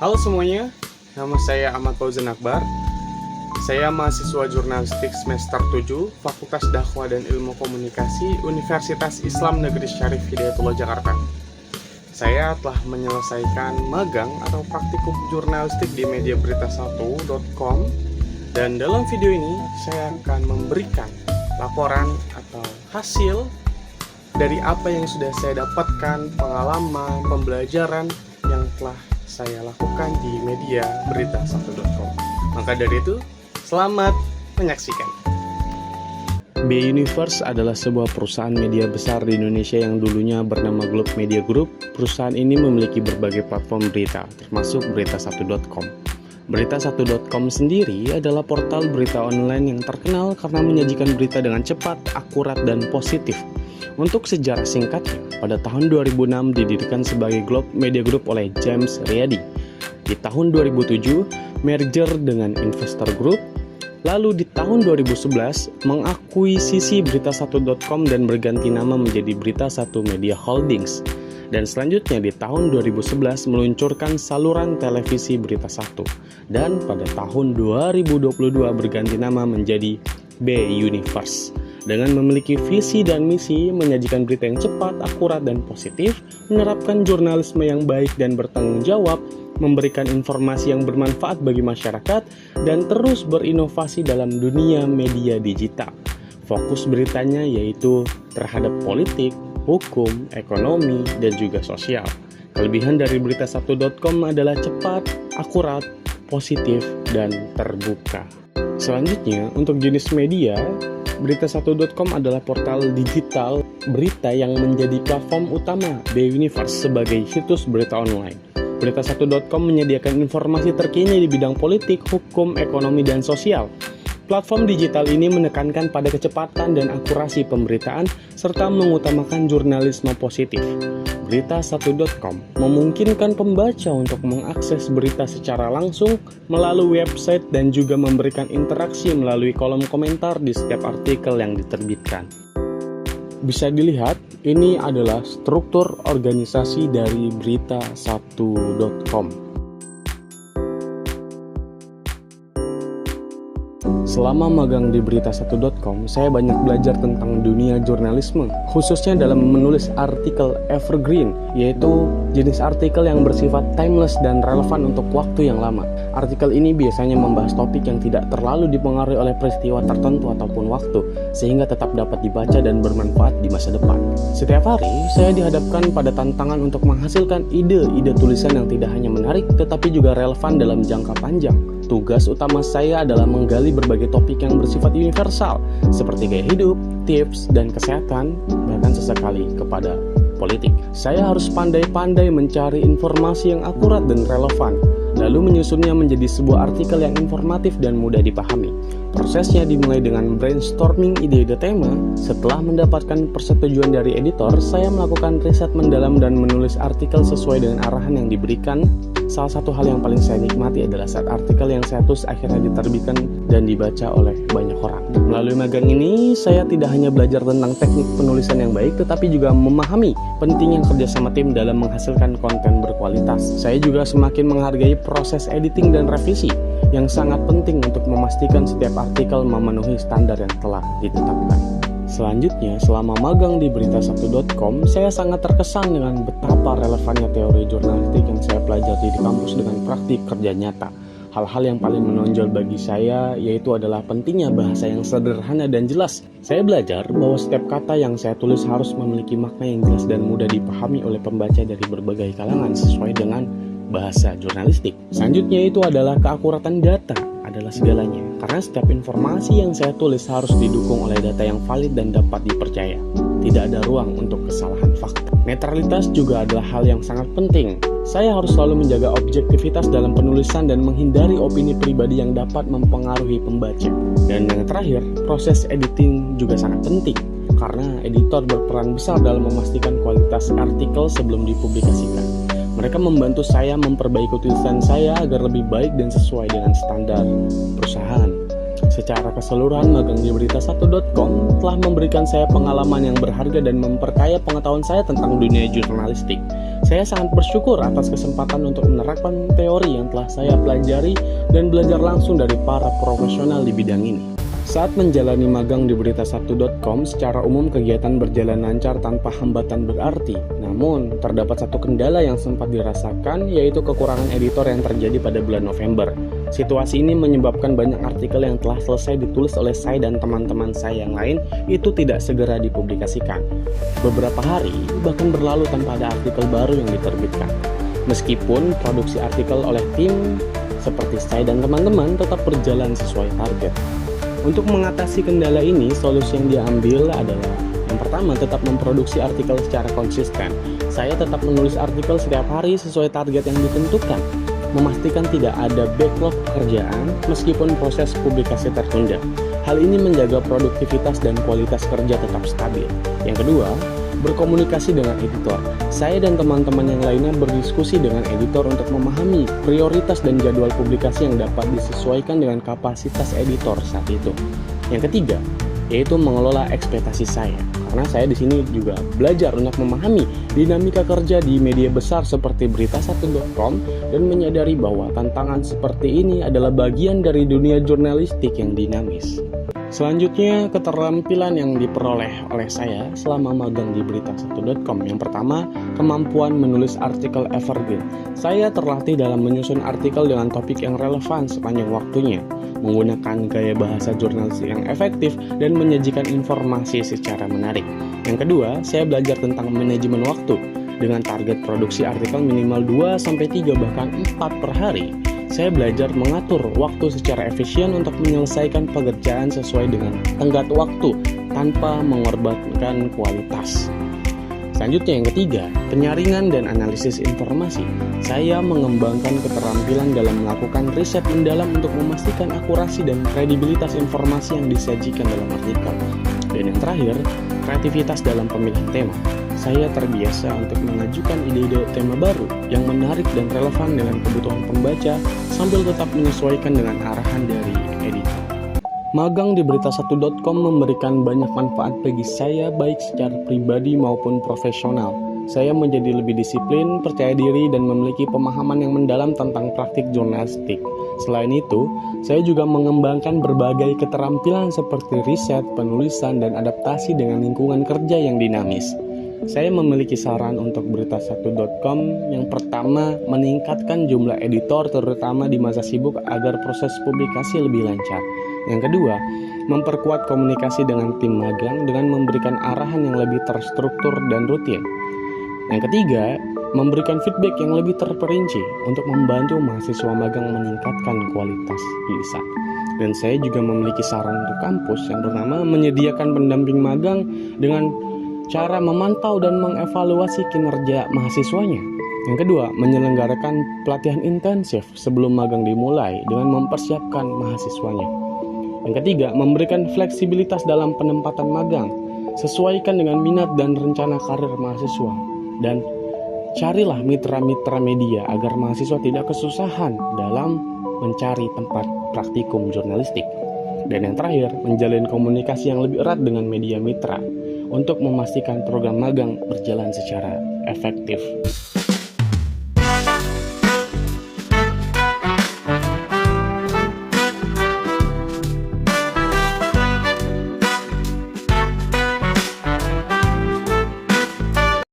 Halo semuanya, nama saya Ahmad Fauzan Akbar. Saya mahasiswa jurnalistik semester 7, Fakultas Dakwah dan Ilmu Komunikasi, Universitas Islam Negeri Syarif Hidayatullah Jakarta. Saya telah menyelesaikan magang atau praktikum jurnalistik di mediaberita1.com, dan dalam video ini saya akan memberikan laporan atau hasil dari apa yang sudah saya dapatkan, pengalaman, pembelajaran yang telah saya lakukan di mediaberita1.com. Maka dari itu, selamat menyaksikan. B-Universe adalah sebuah perusahaan media besar di Indonesia yang dulunya bernama Globe Media Group. Perusahaan ini memiliki berbagai platform berita, termasuk berita1.com. Berita1.com sendiri adalah portal berita online yang terkenal karena menyajikan berita dengan cepat, akurat, dan positif. Untuk sejarah singkatnya, pada tahun 2006 didirikan sebagai Globe Media Group oleh James Riyadi. Di tahun 2007, merger dengan Investor Group. Lalu di tahun 2011, mengakuisisi berita1.com dan berganti nama menjadi Berita1 Media Holdings. Dan selanjutnya di tahun 2011 meluncurkan saluran televisi Berita1. Dan pada tahun 2022 berganti nama menjadi B-Universe. Dengan memiliki visi dan misi menyajikan berita yang cepat, akurat, dan positif, menerapkan jurnalisme yang baik dan bertanggung jawab, memberikan informasi yang bermanfaat bagi masyarakat, dan terus berinovasi dalam dunia media digital. Fokus beritanya yaitu terhadap politik, hukum, ekonomi, dan juga sosial. Kelebihan dari berita1.com adalah cepat, akurat, positif, dan terbuka. Selanjutnya, untuk jenis media, berita1.com adalah portal digital berita yang menjadi platform utama B-Universe sebagai situs berita online. Berita1.com menyediakan informasi terkini di bidang politik, hukum, ekonomi, dan sosial. Platform digital ini menekankan pada kecepatan dan akurasi pemberitaan serta mengutamakan jurnalisme positif. Berita1.com memungkinkan pembaca untuk mengakses berita secara langsung melalui website dan juga memberikan interaksi melalui kolom komentar di setiap artikel yang diterbitkan. Bisa dilihat, ini adalah struktur organisasi dari berita1.com. Selama magang di berita1.com, saya banyak belajar tentang dunia jurnalisme, khususnya dalam menulis artikel evergreen, yaitu jenis artikel yang bersifat timeless dan relevan untuk waktu yang lama. Artikel ini biasanya membahas topik yang tidak terlalu dipengaruhi oleh peristiwa tertentu ataupun waktu, sehingga tetap dapat dibaca dan bermanfaat di masa depan. Setiap hari, saya dihadapkan pada tantangan untuk menghasilkan ide-ide tulisan yang tidak hanya menarik, tetapi juga relevan dalam jangka panjang. Tugas utama saya adalah menggali berbagai topik yang bersifat universal, seperti gaya hidup, tips, dan kesehatan, bahkan sesekali kepada politik. Saya harus pandai-pandai mencari informasi yang akurat dan relevan, lalu menyusunnya menjadi sebuah artikel yang informatif dan mudah dipahami. Prosesnya dimulai dengan brainstorming ide-ide tema. Setelah mendapatkan persetujuan dari editor, saya melakukan riset mendalam dan menulis artikel sesuai dengan arahan yang diberikan. Salah satu hal yang paling saya nikmati adalah saat artikel yang saya tulis akhirnya diterbitkan dan dibaca oleh banyak orang. Melalui magang ini, saya tidak hanya belajar tentang teknik penulisan yang baik, tetapi juga memahami pentingnya kerjasama tim dalam menghasilkan konten berkualitas. Saya juga semakin menghargai proses editing dan revisi yang sangat penting untuk memastikan setiap artikel memenuhi standar yang telah ditetapkan. Selanjutnya, selama magang di berita1.com, saya sangat terkesan dengan betapa relevannya teori jurnalistik yang saya pelajari di kampus dengan praktik kerja nyata. Hal-hal yang paling menonjol bagi saya yaitu adalah pentingnya bahasa yang sederhana dan jelas. Saya belajar bahwa setiap kata yang saya tulis harus memiliki makna yang jelas dan mudah dipahami oleh pembaca dari berbagai kalangan sesuai dengan bahasa jurnalistik. Selanjutnya itu adalah keakuratan data adalah segalanya, karena setiap informasi yang saya tulis harus didukung oleh data yang valid dan dapat dipercaya. Tidak ada ruang untuk kesalahan fakta. Netralitas juga adalah hal yang sangat penting. Saya harus selalu menjaga objektivitas dalam penulisan dan menghindari opini pribadi yang dapat mempengaruhi pembaca. Dan yang terakhir, proses editing juga sangat penting, karena editor berperan besar dalam memastikan kualitas artikel sebelum dipublikasikan. Mereka membantu saya memperbaiki tulisan saya agar lebih baik dan sesuai dengan standar perusahaan. Secara keseluruhan, magang di berita1.com telah memberikan saya pengalaman yang berharga dan memperkaya pengetahuan saya tentang dunia jurnalistik. Saya sangat bersyukur atas kesempatan untuk menerapkan teori yang telah saya pelajari dan belajar langsung dari para profesional di bidang ini. Saat menjalani magang di berita1.com, secara umum kegiatan berjalan lancar tanpa hambatan berarti. Namun, terdapat satu kendala yang sempat dirasakan, yaitu kekurangan editor yang terjadi pada bulan November. Situasi ini menyebabkan banyak artikel yang telah selesai ditulis oleh saya dan teman-teman saya yang lain itu tidak segera dipublikasikan. Beberapa hari bahkan berlalu tanpa ada artikel baru yang diterbitkan. Meskipun produksi artikel oleh tim seperti saya dan teman-teman tetap berjalan sesuai target. Untuk mengatasi kendala ini, solusi yang diambil adalah yang pertama, tetap memproduksi artikel secara konsisten. Saya tetap menulis artikel setiap hari sesuai target yang ditentukan, memastikan tidak ada backlog pekerjaan meskipun proses publikasi tertunda. Hal ini menjaga produktivitas dan kualitas kerja tetap stabil. Yang kedua, berkomunikasi dengan editor. Saya dan teman-teman yang lainnya berdiskusi dengan editor untuk memahami prioritas dan jadwal publikasi yang dapat disesuaikan dengan kapasitas editor saat itu. Yang ketiga, yaitu mengelola ekspektasi saya. Karena saya di sini juga belajar untuk memahami dinamika kerja di media besar seperti berita1.com dan menyadari bahwa tantangan seperti ini adalah bagian dari dunia jurnalistik yang dinamis. Selanjutnya, keterampilan yang diperoleh oleh saya selama magang di berita1.com. Yang pertama, kemampuan menulis artikel evergreen. Saya terlatih dalam menyusun artikel dengan topik yang relevan sepanjang waktunya, menggunakan gaya bahasa jurnalistik yang efektif, dan menyajikan informasi secara menarik. Yang kedua, saya belajar tentang manajemen waktu dengan target produksi artikel minimal 2-3 bahkan 4 per hari. Saya belajar mengatur waktu secara efisien untuk menyelesaikan pekerjaan sesuai dengan tenggat waktu tanpa mengorbankan kualitas. Selanjutnya yang ketiga, penyaringan dan analisis informasi. Saya mengembangkan keterampilan dalam melakukan riset mendalam untuk memastikan akurasi dan kredibilitas informasi yang disajikan dalam artikel. Dan yang terakhir, kreativitas dalam pemilihan tema. Saya terbiasa untuk mengajukan ide-ide tema baru yang menarik dan relevan dengan kebutuhan pembaca sambil tetap menyesuaikan dengan arahan dari editor. Magang di berita1.com memberikan banyak manfaat bagi saya baik secara pribadi maupun profesional. Saya menjadi lebih disiplin, percaya diri, dan memiliki pemahaman yang mendalam tentang praktik jurnalistik. Selain itu, saya juga mengembangkan berbagai keterampilan seperti riset, penulisan, dan adaptasi dengan lingkungan kerja yang dinamis. Saya memiliki saran untuk berita1.com. Yang pertama, meningkatkan jumlah editor terutama di masa sibuk agar proses publikasi lebih lancar. Yang kedua, memperkuat komunikasi dengan tim magang dengan memberikan arahan yang lebih terstruktur dan rutin. Yang ketiga, memberikan feedback yang lebih terperinci untuk membantu mahasiswa magang meningkatkan kualitas lisan. Dan saya juga memiliki saran untuk kampus yang pertama, menyediakan pendamping magang dengan cara memantau dan mengevaluasi kinerja mahasiswanya. Yang kedua, menyelenggarakan pelatihan intensif sebelum magang dimulai dengan mempersiapkan mahasiswanya. Yang ketiga, memberikan fleksibilitas dalam penempatan magang, sesuaikan dengan minat dan rencana karir mahasiswa. Dan carilah mitra-mitra media agar mahasiswa tidak kesusahan dalam mencari tempat praktikum jurnalistik. Dan yang terakhir, menjalin komunikasi yang lebih erat dengan media mitra untuk memastikan program magang berjalan secara efektif.